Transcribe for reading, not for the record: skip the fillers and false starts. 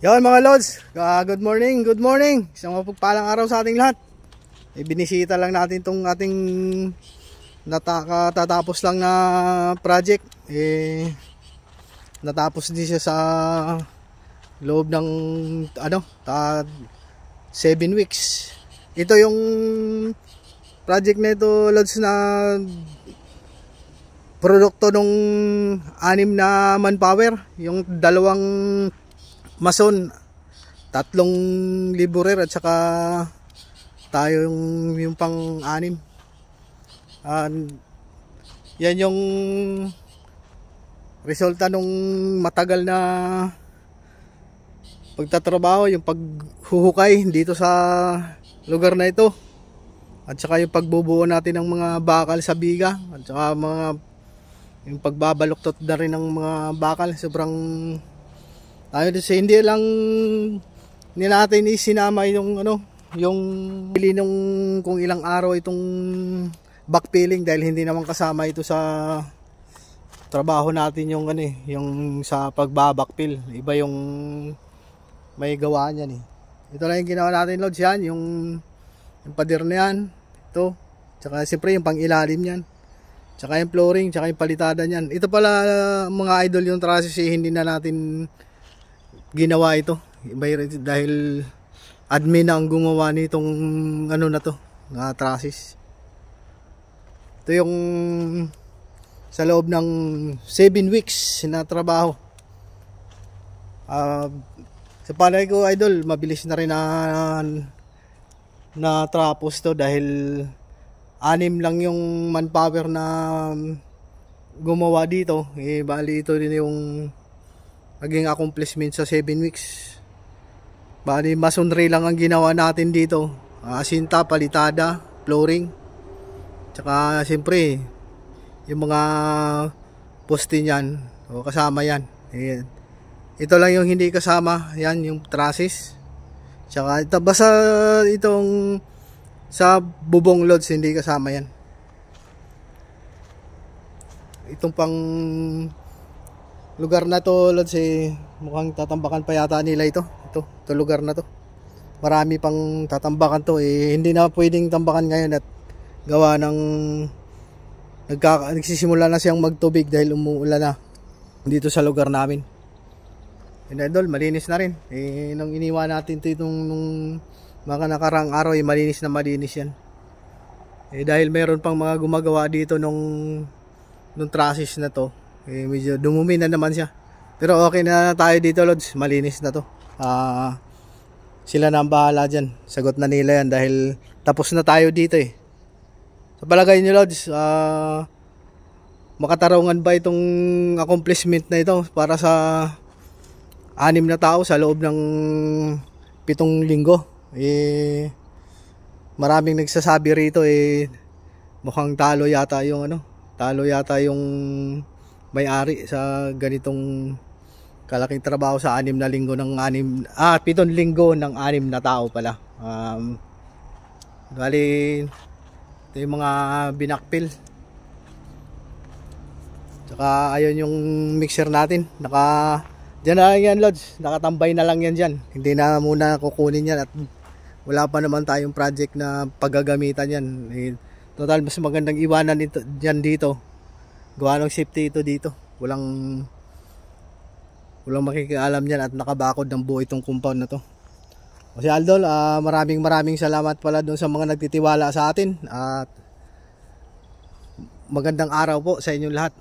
Yon mga lods, good morning, good morning. Isang mapagpalang araw sa ating lahat. Binisita lang natin tong ating natatapos lang na project. Natapos din siya sa loob ng 7 weeks. Ito yung project na ito, lods, na produkto nung 6 na manpower, yung 2 mason, 3 laborer at saka tayo yung pang-6. Yan yung resulta nung matagal na pagtatrabaho, yung paghuhukay dito sa lugar na ito, at saka yung pagbubuo natin ng mga bakal sa biga, at saka yung pagbabaluktot na rin ng mga bakal. Sobrang hindi lang natin isinama yung yung pili nung kung ilang araw itong backfilling, dahil hindi naman kasama ito sa trabaho natin yung yung sa pagbabackfill. Iba yung may gawa niyan . Ito lang yung ginawa natin, lods, yan yung pader na yan, ito, tsaka siyempre yung pang ilalim niyan, tsaka yung flooring, tsaka yung palitada niyan. Ito pala, mga idol, yung trusses hindi na natin ginawa ito dahil admin na ang gumawa nitong na to, na trusses. Ito yung sa loob ng 7 weeks na trabaho. Sa palagay ko, idol, mabilis na rin na trapos to, dahil 6 lang yung manpower na gumawa dito. Bali ito din yung naging accomplishment sa 7 weeks. Bali masonry lang ang ginawa natin dito, asinta, palitada, flooring, tsaka siyempre yung mga poste niyan, kasama yan. Ito lang yung hindi kasama, yan yung trusses, tsaka basta itong sa bubong, loads, hindi kasama yan. Itong pang lugar na to, loads, mukhang tatambakan pa yata nila ito lugar na to. Marami pang tatambakan to, hindi na pwedeng tambakan ngayon at gawa ng nagsisimula na siyang magtubig dahil umuulan na dito sa lugar namin. Idol, malinis na rin. Nung iniwan natin ito nung mga nakarang araw, malinis na malinis yan. Dahil mayroon pang mga gumagawa dito nung trusses na to, medyo dumumi na naman siya. Pero okay na tayo dito, lods, malinis na to. Sila na ang bahala dyan, sagot na nila yan dahil tapos na tayo dito . Sa palagay nyo, lods, makatarungan ba itong accomplishment na ito para sa 6 na tao sa loob ng 7 linggo? Maraming nagsasabi rito, mukhang talo yata yung may-ari sa ganitong kalaking trabaho sa 6 na linggo ng 7 linggo ng 6 na tao pala. Bali ito yung mga binakpil, tsaka ayun yung mixer natin, dyan na lang yan, lods, nakatambay na lang yan dyan, hindi na muna kukunin yan at wala pa naman tayong project na paggagamitan yan. Total, mas magandang iwanan ito dyan dito, gawa ng safety ito dito, walang makikialam yan at nakabakod ng buo itong compound na to. Kasi Aldol, maraming salamat pala doon sa mga nagtitiwala sa atin, at magandang araw po sa inyong lahat.